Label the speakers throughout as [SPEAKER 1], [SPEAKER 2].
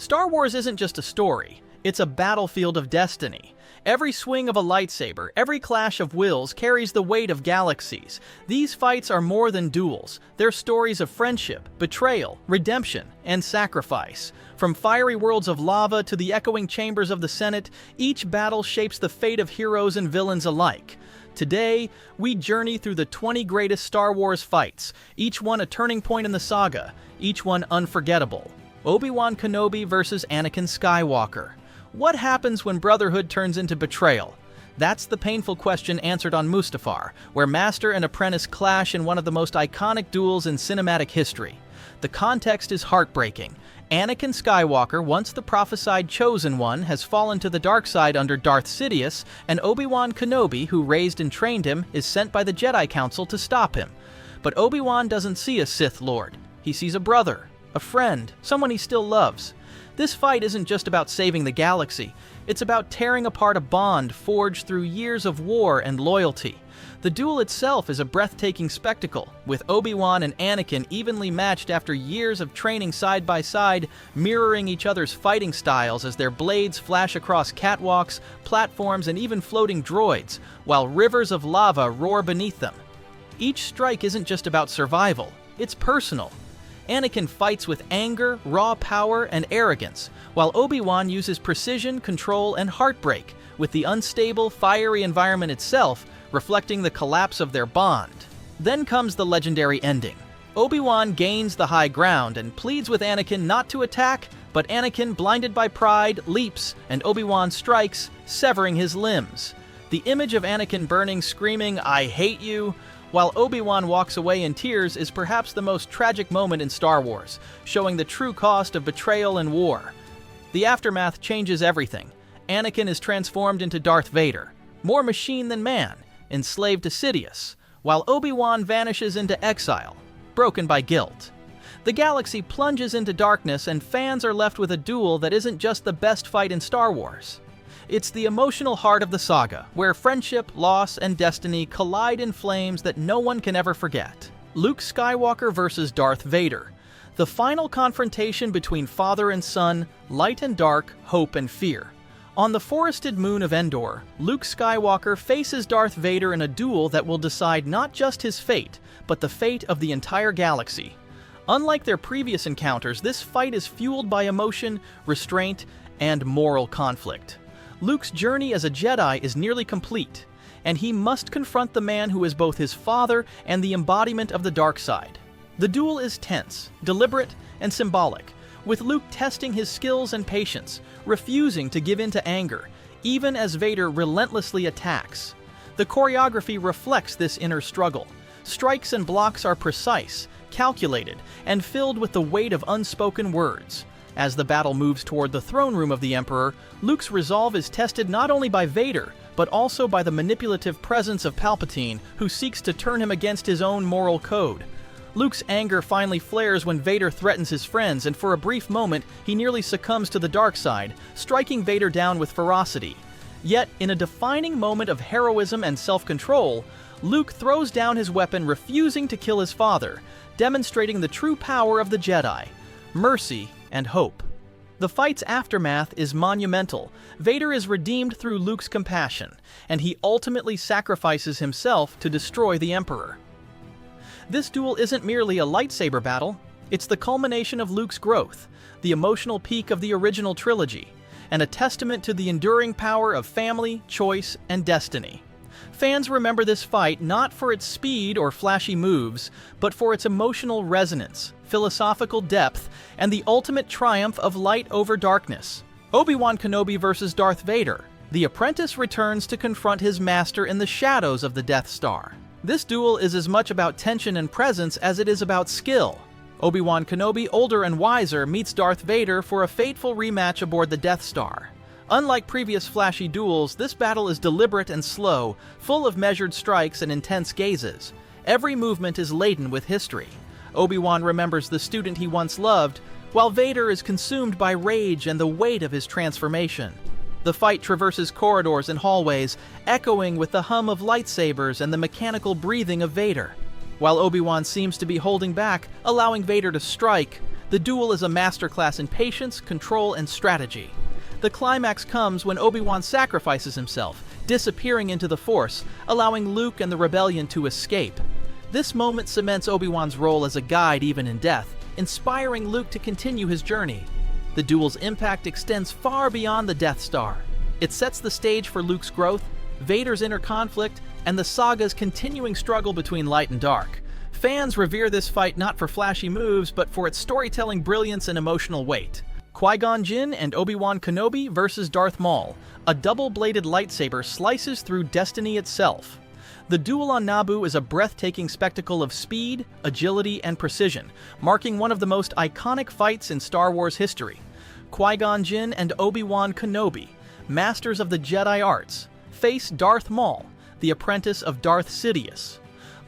[SPEAKER 1] Star Wars isn't just a story, it's a battlefield of destiny. Every swing of a lightsaber, every clash of wills carries the weight of galaxies. These fights are more than duels. They're stories of friendship, betrayal, redemption, and sacrifice. From fiery worlds of lava to the echoing chambers of the Senate, each battle shapes the fate of heroes and villains alike. Today, we journey through the 20 greatest Star Wars fights, each one a turning point in the saga, each one unforgettable. Obi-Wan Kenobi vs Anakin Skywalker. What happens when brotherhood turns into betrayal? That's the painful question answered on Mustafar, where master and apprentice clash in one of the most iconic duels in cinematic history. The context is heartbreaking. Anakin Skywalker, once the prophesied chosen one, has fallen to the dark side under Darth Sidious, and Obi-Wan Kenobi, who raised and trained him, is sent by the Jedi Council to stop him. But Obi-Wan doesn't see a Sith Lord. He sees a brother, a friend, someone he still loves. This fight isn't just about saving the galaxy, it's about tearing apart a bond forged through years of war and loyalty. The duel itself is a breathtaking spectacle, with Obi-Wan and Anakin evenly matched after years of training side by side, mirroring each other's fighting styles as their blades flash across catwalks, platforms, and even floating droids, while rivers of lava roar beneath them. Each strike isn't just about survival, it's personal. Anakin fights with anger, raw power, and arrogance, while Obi-Wan uses precision, control, and heartbreak, with the unstable, fiery environment itself reflecting the collapse of their bond. Then comes the legendary ending. Obi-Wan gains the high ground and pleads with Anakin not to attack, but Anakin, blinded by pride, leaps, and Obi-Wan strikes, severing his limbs. The image of Anakin burning, screaming, "I hate you," while Obi-Wan walks away in tears is perhaps the most tragic moment in Star Wars, showing the true cost of betrayal and war. The aftermath changes everything. Anakin is transformed into Darth Vader, more machine than man, enslaved to Sidious, while Obi-Wan vanishes into exile, broken by guilt. The galaxy plunges into darkness and fans are left with a duel that isn't just the best fight in Star Wars. It's the emotional heart of the saga, where friendship, loss, and destiny collide in flames that no one can ever forget. Luke Skywalker vs Darth Vader. The final confrontation between father and son, light and dark, hope and fear. On the forested moon of Endor, Luke Skywalker faces Darth Vader in a duel that will decide not just his fate, but the fate of the entire galaxy. Unlike their previous encounters, this fight is fueled by emotion, restraint, and moral conflict. Luke's journey as a Jedi is nearly complete, and he must confront the man who is both his father and the embodiment of the dark side. The duel is tense, deliberate, and symbolic, with Luke testing his skills and patience, refusing to give in to anger, even as Vader relentlessly attacks. The choreography reflects this inner struggle. Strikes and blocks are precise, calculated, and filled with the weight of unspoken words. As the battle moves toward the throne room of the Emperor, Luke's resolve is tested not only by Vader, but also by the manipulative presence of Palpatine, who seeks to turn him against his own moral code. Luke's anger finally flares when Vader threatens his friends, and for a brief moment, he nearly succumbs to the dark side, striking Vader down with ferocity. Yet, in a defining moment of heroism and self-control, Luke throws down his weapon, refusing to kill his father, demonstrating the true power of the Jedi: mercy and hope. The fight's aftermath is monumental. Vader is redeemed through Luke's compassion, and he ultimately sacrifices himself to destroy the Emperor. This duel isn't merely a lightsaber battle, it's the culmination of Luke's growth, the emotional peak of the original trilogy, and a testament to the enduring power of family, choice, and destiny. Fans remember this fight not for its speed or flashy moves, but for its emotional resonance, philosophical depth, and the ultimate triumph of light over darkness. Obi-Wan Kenobi vs Darth Vader. The apprentice returns to confront his master in the shadows of the Death Star. This duel is as much about tension and presence as it is about skill. Obi-Wan Kenobi, older and wiser, meets Darth Vader for a fateful rematch aboard the Death Star. Unlike previous flashy duels, this battle is deliberate and slow, full of measured strikes and intense gazes. Every movement is laden with history. Obi-Wan remembers the student he once loved, while Vader is consumed by rage and the weight of his transformation. The fight traverses corridors and hallways, echoing with the hum of lightsabers and the mechanical breathing of Vader. While Obi-Wan seems to be holding back, allowing Vader to strike, The duel is a masterclass in patience, control, and strategy. The climax comes when Obi-Wan sacrifices himself, disappearing into the Force, allowing Luke and the rebellion to escape. This moment cements Obi-Wan's role as a guide even in death, inspiring Luke to continue his journey. The duel's impact extends far beyond the Death Star. It sets the stage for Luke's growth, Vader's inner conflict, and the saga's continuing struggle between light and dark. Fans revere this fight not for flashy moves, but for its storytelling brilliance and emotional weight. Qui-Gon Jinn and Obi-Wan Kenobi vs Darth Maul. A double-bladed lightsaber slices through destiny itself. The duel on Naboo is a breathtaking spectacle of speed, agility, and precision, marking one of the most iconic fights in Star Wars history. Qui-Gon Jinn and Obi-Wan Kenobi, masters of the Jedi arts, face Darth Maul, the apprentice of Darth Sidious.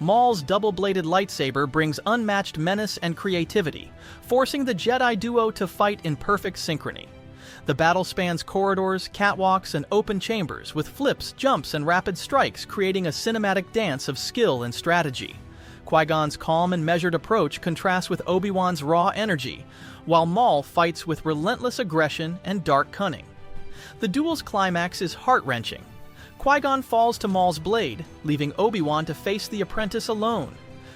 [SPEAKER 1] Maul's double-bladed lightsaber brings unmatched menace and creativity, forcing the Jedi duo to fight in perfect synchrony. The battle spans corridors, catwalks, and open chambers, with flips, jumps, and rapid strikes creating a cinematic dance of skill and strategy. Qui-Gon's calm and measured approach contrasts with Obi-Wan's raw energy, while Maul fights with relentless aggression and dark cunning. The duel's climax is heart-wrenching. Qui-Gon falls to Maul's blade, leaving Obi-Wan to face the apprentice alone.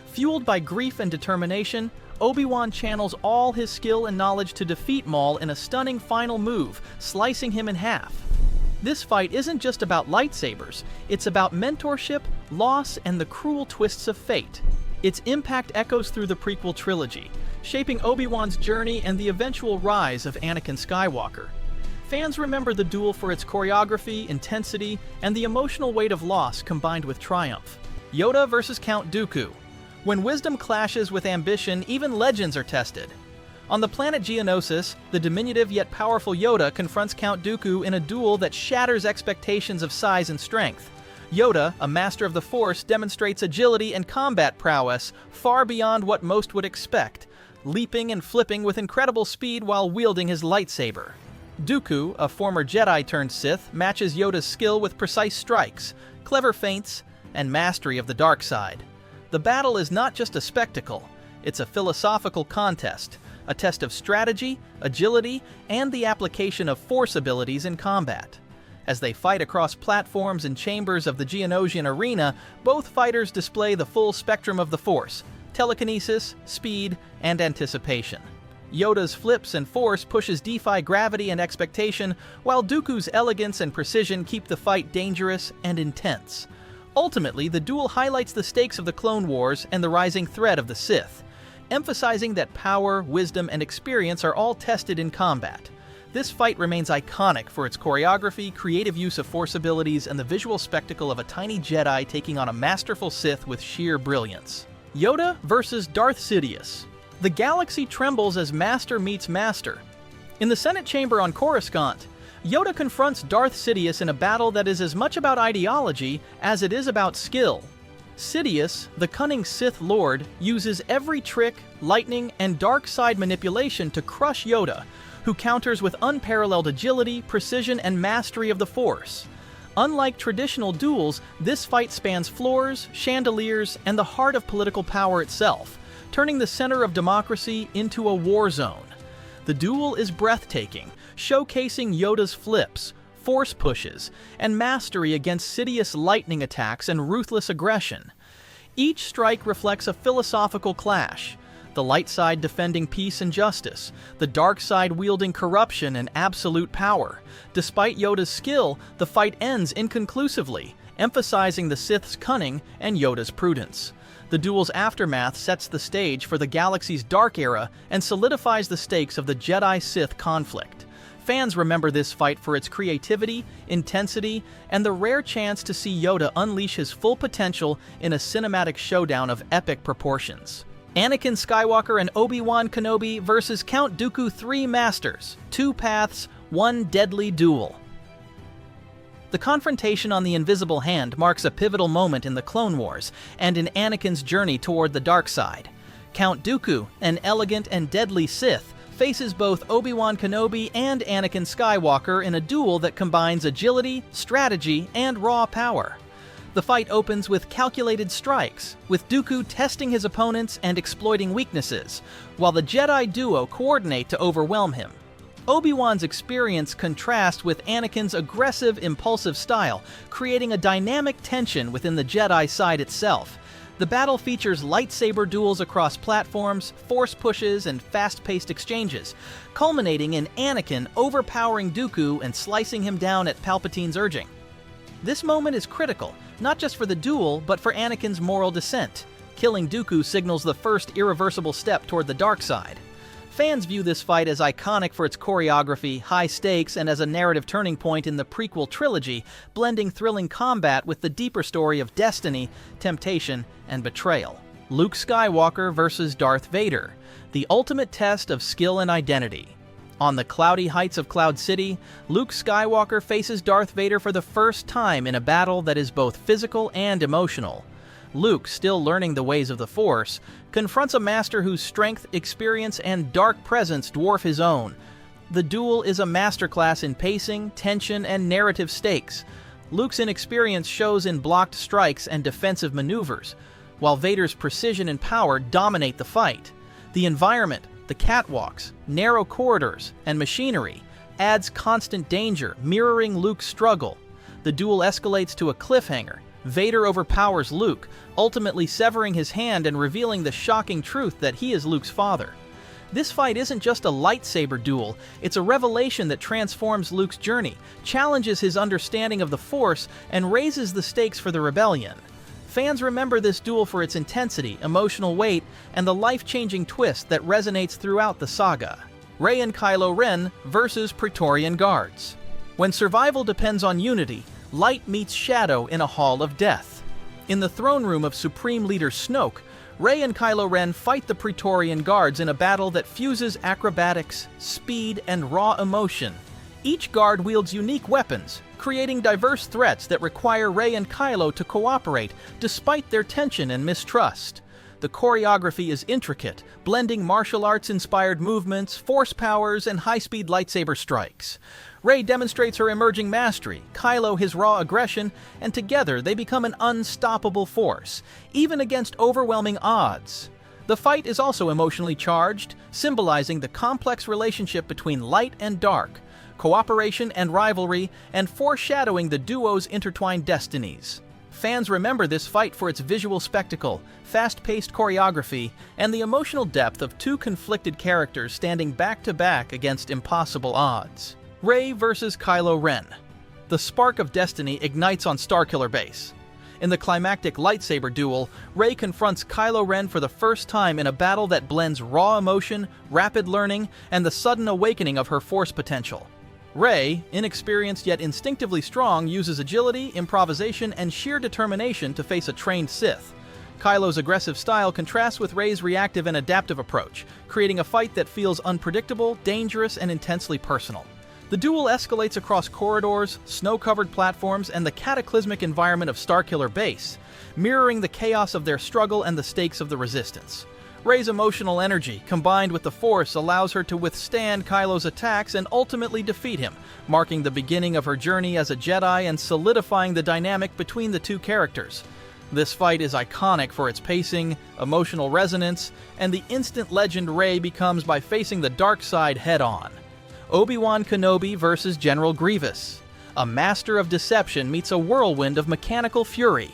[SPEAKER 1] Fueled by grief and determination, Obi-Wan channels all his skill and knowledge to defeat Maul in a stunning final move, slicing him in half. This fight isn't just about lightsabers, it's about mentorship, loss, and the cruel twists of fate. Its impact echoes through the prequel trilogy, shaping Obi-Wan's journey and the eventual rise of Anakin Skywalker. Fans remember the duel for its choreography, intensity, and the emotional weight of loss combined with triumph. Yoda vs Count Dooku. When wisdom clashes with ambition, even legends are tested. On the planet Geonosis, the diminutive yet powerful Yoda confronts Count Dooku in a duel that shatters expectations of size and strength. Yoda, a master of the Force, demonstrates agility and combat prowess far beyond what most would expect, leaping and flipping with incredible speed while wielding his lightsaber. Dooku, a former Jedi turned Sith, matches Yoda's skill with precise strikes, clever feints, and mastery of the dark side. The battle is not just a spectacle, it's a philosophical contest, a test of strategy, agility, and the application of Force abilities in combat. As they fight across platforms and chambers of the Geonosian arena, both fighters display the full spectrum of the Force: telekinesis, speed, and anticipation. Yoda's flips and force defy gravity and expectation, while Dooku's elegance and precision keep the fight dangerous and intense. Ultimately, the duel highlights the stakes of the Clone Wars and the rising threat of the Sith, emphasizing that power, wisdom, and experience are all tested in combat. This fight remains iconic for its choreography, creative use of Force abilities, and the visual spectacle of a tiny Jedi taking on a masterful Sith with sheer brilliance. Yoda vs Darth Sidious. The galaxy trembles as master meets master. In the Senate chamber on Coruscant, Yoda confronts Darth Sidious in a battle that is as much about ideology as it is about skill. Sidious, the cunning Sith Lord, uses every trick, lightning, and dark side manipulation to crush Yoda, who counters with unparalleled agility, precision, and mastery of the Force. Unlike traditional duels, this fight spans floors, chandeliers, and the heart of political power itself, turning the center of democracy into a war zone. The duel is breathtaking, showcasing Yoda's flips, Force pushes, and mastery against Sidious lightning attacks and ruthless aggression. Each strike reflects a philosophical clash: the light side defending peace and justice, the dark side wielding corruption and absolute power. Despite Yoda's skill, the fight ends inconclusively, emphasizing the Sith's cunning and Yoda's prudence. The duel's aftermath sets the stage for the galaxy's dark era and solidifies the stakes of the Jedi-Sith conflict. Fans remember this fight for its creativity, intensity, and the rare chance to see Yoda unleash his full potential in a cinematic showdown of epic proportions. Anakin Skywalker and Obi-Wan Kenobi vs Count Dooku. 3 Masters, 2 Paths, 1 Deadly Duel. The confrontation on the Invisible Hand marks a pivotal moment in the Clone Wars and in Anakin's journey toward the dark side. Count Dooku, an elegant and deadly Sith, faces both Obi-Wan Kenobi and Anakin Skywalker in a duel that combines agility, strategy, and raw power. The fight opens with calculated strikes, with Dooku testing his opponents and exploiting weaknesses, while the Jedi duo coordinate to overwhelm him. Obi-Wan's experience contrasts with Anakin's aggressive, impulsive style, creating a dynamic tension within the Jedi side itself. The battle features lightsaber duels across platforms, force pushes, and fast-paced exchanges, culminating in Anakin overpowering Dooku and slicing him down at Palpatine's urging. This moment is critical, not just for the duel, but for Anakin's moral descent. Killing Dooku signals the first irreversible step toward the dark side. Fans view this fight as iconic for its choreography, high stakes, and as a narrative turning point in the prequel trilogy, blending thrilling combat with the deeper story of destiny, temptation, and betrayal. Luke Skywalker vs Darth Vader, the ultimate test of skill and identity. On the cloudy heights of Cloud City, Luke Skywalker faces Darth Vader for the first time in a battle that is both physical and emotional. Luke, still learning the ways of the Force, confronts a master whose strength, experience, and dark presence dwarf his own. The duel is a masterclass in pacing, tension, and narrative stakes. Luke's inexperience shows in blocked strikes and defensive maneuvers, while Vader's precision and power dominate the fight. The environment, the catwalks, narrow corridors, and machinery adds constant danger, mirroring Luke's struggle. The duel escalates to a cliffhanger. Vader overpowers Luke, ultimately severing his hand and revealing the shocking truth that he is Luke's father. This fight isn't just a lightsaber duel, it's a revelation that transforms Luke's journey, challenges his understanding of the Force, and raises the stakes for the rebellion. Fans remember this duel for its intensity, emotional weight, and the life-changing twist that resonates throughout the saga. Rey and Kylo Ren vs Praetorian Guards. When survival depends on unity, light meets shadow in a hall of death. In the throne room of Supreme Leader Snoke, Rey and Kylo Ren fight the Praetorian Guards in a battle that fuses acrobatics, speed, and raw emotion. Each guard wields unique weapons, creating diverse threats that require Rey and Kylo to cooperate despite their tension and mistrust. The choreography is intricate, blending martial arts-inspired movements, force powers, and high-speed lightsaber strikes. Rey demonstrates her emerging mastery, Kylo his raw aggression, and together they become an unstoppable force, even against overwhelming odds. The fight is also emotionally charged, symbolizing the complex relationship between light and dark, cooperation and rivalry, and foreshadowing the duo's intertwined destinies. Fans remember this fight for its visual spectacle, fast-paced choreography, and the emotional depth of two conflicted characters standing back-to-back against impossible odds. Rey vs Kylo Ren. The spark of destiny ignites on Starkiller Base. In the climactic lightsaber duel, Rey confronts Kylo Ren for the first time in a battle that blends raw emotion, rapid learning, and the sudden awakening of her Force potential. Rey, inexperienced yet instinctively strong, uses agility, improvisation, and sheer determination to face a trained Sith. Kylo's aggressive style contrasts with Rey's reactive and adaptive approach, creating a fight that feels unpredictable, dangerous, and intensely personal. The duel escalates across corridors, snow-covered platforms, and the cataclysmic environment of Starkiller Base, mirroring the chaos of their struggle and the stakes of the Resistance. Rey's emotional energy, combined with the Force, allows her to withstand Kylo's attacks and ultimately defeat him, marking the beginning of her journey as a Jedi and solidifying the dynamic between the two characters. This fight is iconic for its pacing, emotional resonance, and the instant legend Rey becomes by facing the dark side head-on. Obi-Wan Kenobi vs General Grievous. A master of deception meets a whirlwind of mechanical fury.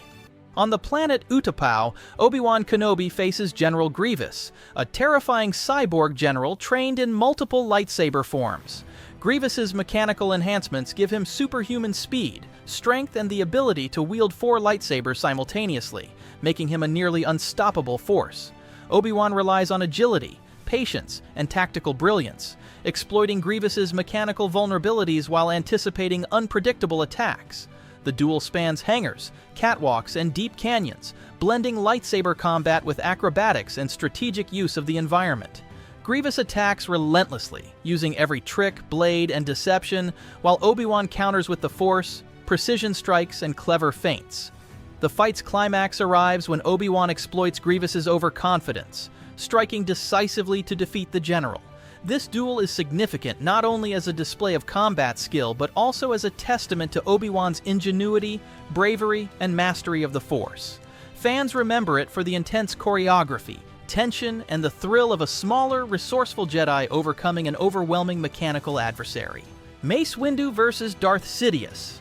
[SPEAKER 1] On the planet Utapau, Obi-Wan Kenobi faces General Grievous, a terrifying cyborg general trained in multiple lightsaber forms. Grievous's mechanical enhancements give him superhuman speed, strength, and the ability to wield 4 lightsabers simultaneously, making him a nearly unstoppable force. Obi-Wan relies on agility, patience, and tactical brilliance, exploiting Grievous's mechanical vulnerabilities while anticipating unpredictable attacks. The duel spans hangars, catwalks, and deep canyons, blending lightsaber combat with acrobatics and strategic use of the environment. Grievous attacks relentlessly, using every trick, blade, and deception, while Obi-Wan counters with the Force, precision strikes, and clever feints. The fight's climax arrives when Obi-Wan exploits Grievous's overconfidence, striking decisively to defeat the general. This duel is significant not only as a display of combat skill, but also as a testament to Obi-Wan's ingenuity, bravery, and mastery of the Force. Fans remember it for the intense choreography, tension, and the thrill of a smaller, resourceful Jedi overcoming an overwhelming mechanical adversary. Mace Windu vs Darth Sidious.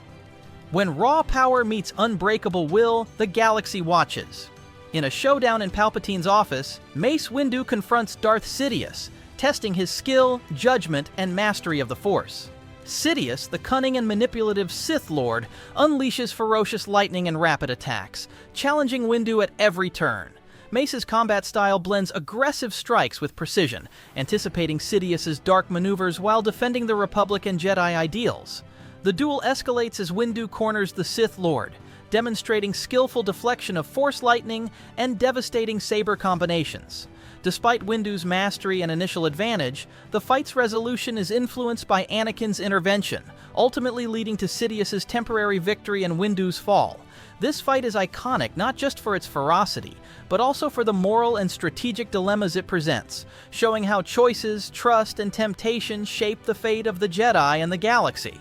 [SPEAKER 1] When raw power meets unbreakable will, the galaxy watches. In a showdown in Palpatine's office, Mace Windu confronts Darth Sidious, testing his skill, judgment, and mastery of the Force. Sidious, the cunning and manipulative Sith Lord, unleashes ferocious lightning and rapid attacks, challenging Windu at every turn. Mace's combat style blends aggressive strikes with precision, anticipating Sidious's dark maneuvers while defending the Republic and Jedi ideals. The duel escalates as Windu corners the Sith Lord, demonstrating skillful deflection of Force lightning and devastating saber combinations. Despite Windu's mastery and initial advantage, the fight's resolution is influenced by Anakin's intervention, ultimately leading to Sidious's temporary victory and Windu's fall. This fight is iconic not just for its ferocity, but also for the moral and strategic dilemmas it presents, showing how choices, trust, and temptation shape the fate of the Jedi and the galaxy.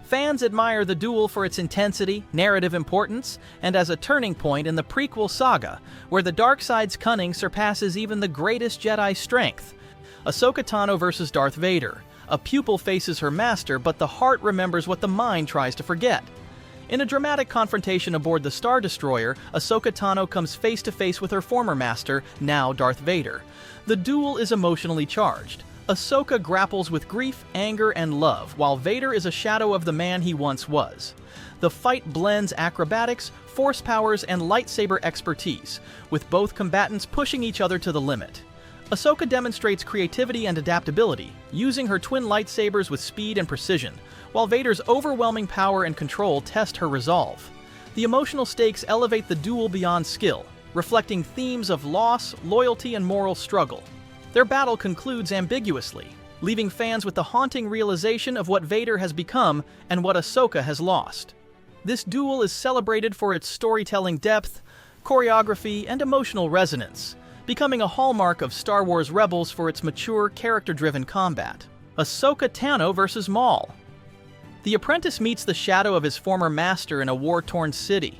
[SPEAKER 1] Fans admire the duel for its intensity, narrative importance, and as a turning point in the prequel saga, where the dark side's cunning surpasses even the greatest Jedi's strength. Ahsoka Tano vs Darth Vader. A pupil faces her master, but the heart remembers what the mind tries to forget. In a dramatic confrontation aboard the Star Destroyer, Ahsoka Tano comes face-to-face with her former master, now Darth Vader. The duel is emotionally charged. Ahsoka grapples with grief, anger, and love, while Vader is a shadow of the man he once was. The fight blends acrobatics, force powers, and lightsaber expertise, with both combatants pushing each other to the limit. Ahsoka demonstrates creativity and adaptability, using her twin lightsabers with speed and precision, while Vader's overwhelming power and control test her resolve. The emotional stakes elevate the duel beyond skill, reflecting themes of loss, loyalty, and moral struggle. Their battle concludes ambiguously, leaving fans with the haunting realization of what Vader has become and what Ahsoka has lost. This duel is celebrated for its storytelling depth, choreography, and emotional resonance, becoming a hallmark of Star Wars Rebels for its mature, character-driven combat. Ahsoka Tano vs Maul. The apprentice meets the shadow of his former master in a war-torn city.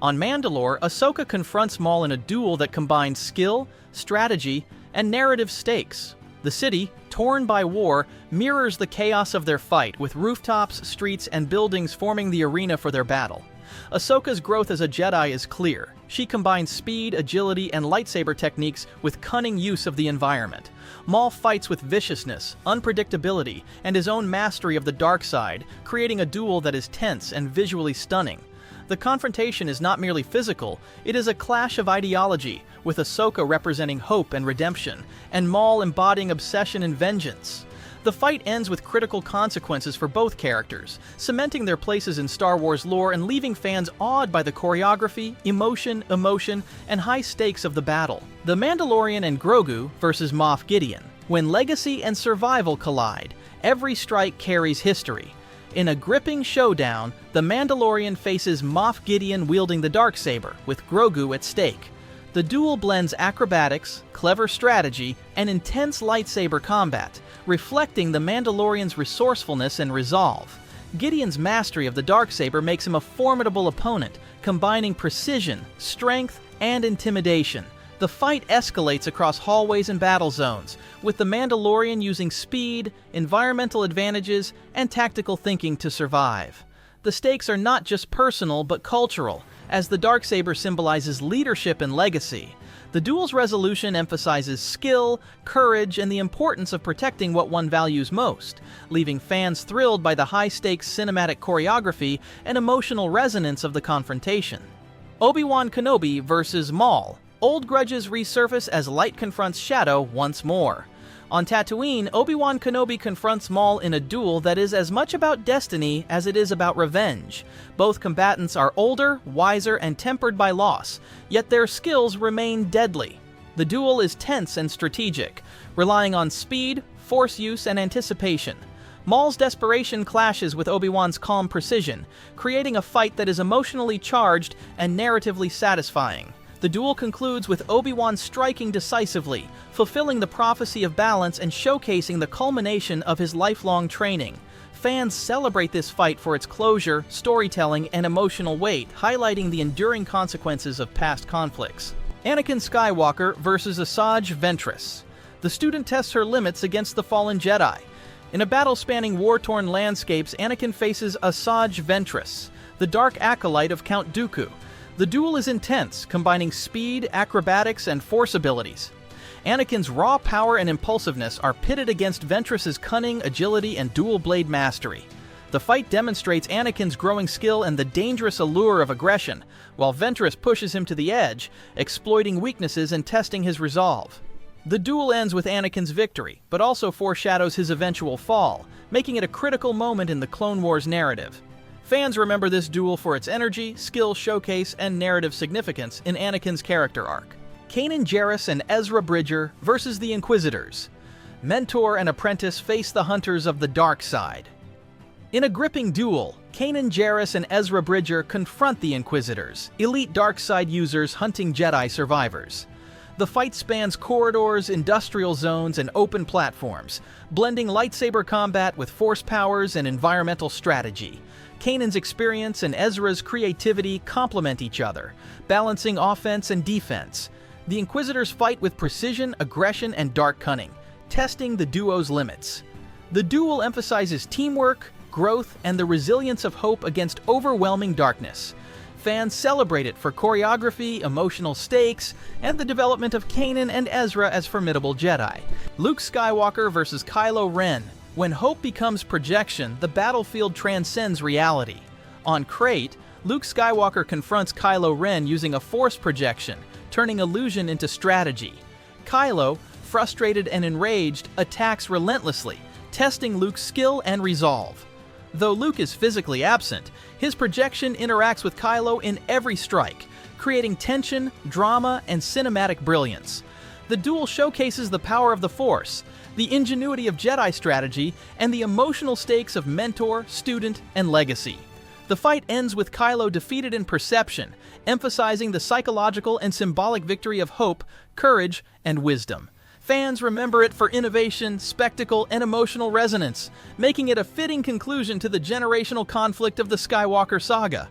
[SPEAKER 1] On Mandalore, Ahsoka confronts Maul in a duel that combines skill, strategy, and narrative stakes. The city, torn by war, mirrors the chaos of their fight, with rooftops, streets, and buildings forming the arena for their battle. Ahsoka's growth as a Jedi is clear. She combines speed, agility, and lightsaber techniques with cunning use of the environment. Maul fights with viciousness, unpredictability, and his own mastery of the dark side, creating a duel that is tense and visually stunning. The confrontation is not merely physical, it is a clash of ideology, with Ahsoka representing hope and redemption, and Maul embodying obsession and vengeance. The fight ends with critical consequences for both characters, cementing their places in Star Wars lore and leaving fans awed by the choreography, emotion, and high stakes of the battle. The Mandalorian and Grogu vs Moff Gideon. When legacy and survival collide, every strike carries history. In a gripping showdown, the Mandalorian faces Moff Gideon wielding the darksaber, with Grogu at stake. The duel blends acrobatics, clever strategy, and intense lightsaber combat, reflecting the Mandalorian's resourcefulness and resolve. Gideon's mastery of the darksaber makes him a formidable opponent, combining precision, strength, and intimidation. The fight escalates across hallways and battle zones, with the Mandalorian using speed, environmental advantages, and tactical thinking to survive. The stakes are not just personal but cultural, as the darksaber symbolizes leadership and legacy. The duel's resolution emphasizes skill, courage, and the importance of protecting what one values most, leaving fans thrilled by the high-stakes cinematic choreography and emotional resonance of the confrontation. Obi-Wan Kenobi vs Maul. Old grudges resurface as light confronts shadow once more. On Tatooine, Obi-Wan Kenobi confronts Maul in a duel that is as much about destiny as it is about revenge. Both combatants are older, wiser, and tempered by loss, yet their skills remain deadly. The duel is tense and strategic, relying on speed, force use, and anticipation. Maul's desperation clashes with Obi-Wan's calm precision, creating a fight that is emotionally charged and narratively satisfying. The duel concludes with Obi-Wan striking decisively, fulfilling the prophecy of balance and showcasing the culmination of his lifelong training. Fans celebrate this fight for its closure, storytelling, and emotional weight, highlighting the enduring consequences of past conflicts. Anakin Skywalker vs Asajj Ventress. The student tests her limits against the fallen Jedi. In a battle spanning war-torn landscapes, Anakin faces Asajj Ventress, the dark acolyte of Count Dooku. The duel is intense, combining speed, acrobatics, and force abilities. Anakin's raw power and impulsiveness are pitted against Ventress's cunning, agility, and dual blade mastery. The fight demonstrates Anakin's growing skill and the dangerous allure of aggression, while Ventress pushes him to the edge, exploiting weaknesses and testing his resolve. The duel ends with Anakin's victory, but also foreshadows his eventual fall, making it a critical moment in the Clone Wars narrative. Fans remember this duel for its energy, skill showcase, and narrative significance in Anakin's character arc. Kanan Jarrus and Ezra Bridger versus the Inquisitors. Mentor and apprentice face the hunters of the dark side. In a gripping duel, Kanan Jarrus and Ezra Bridger confront the Inquisitors, elite dark side users hunting Jedi survivors. The fight spans corridors, industrial zones, and open platforms, blending lightsaber combat with force powers and environmental strategy. Kanan's experience and Ezra's creativity complement each other, balancing offense and defense. The Inquisitors fight with precision, aggression, and dark cunning, testing the duo's limits. The duel emphasizes teamwork, growth, and the resilience of hope against overwhelming darkness. Fans celebrate it for choreography, emotional stakes, and the development of Kanan and Ezra as formidable Jedi. Luke Skywalker vs Kylo Ren. When hope becomes projection, the battlefield transcends reality. On Crate, Luke Skywalker confronts Kylo Ren using a force projection, turning illusion into strategy. Kylo, frustrated and enraged, attacks relentlessly, testing Luke's skill and resolve. Though Luke is physically absent, his projection interacts with Kylo in every strike, creating tension, drama, and cinematic brilliance. The duel showcases the power of the Force, the ingenuity of Jedi strategy, and the emotional stakes of mentor, student, and legacy. The fight ends with Kylo defeated in perception, emphasizing the psychological and symbolic victory of hope, courage, and wisdom. Fans remember it for innovation, spectacle, and emotional resonance, making it a fitting conclusion to the generational conflict of the Skywalker saga.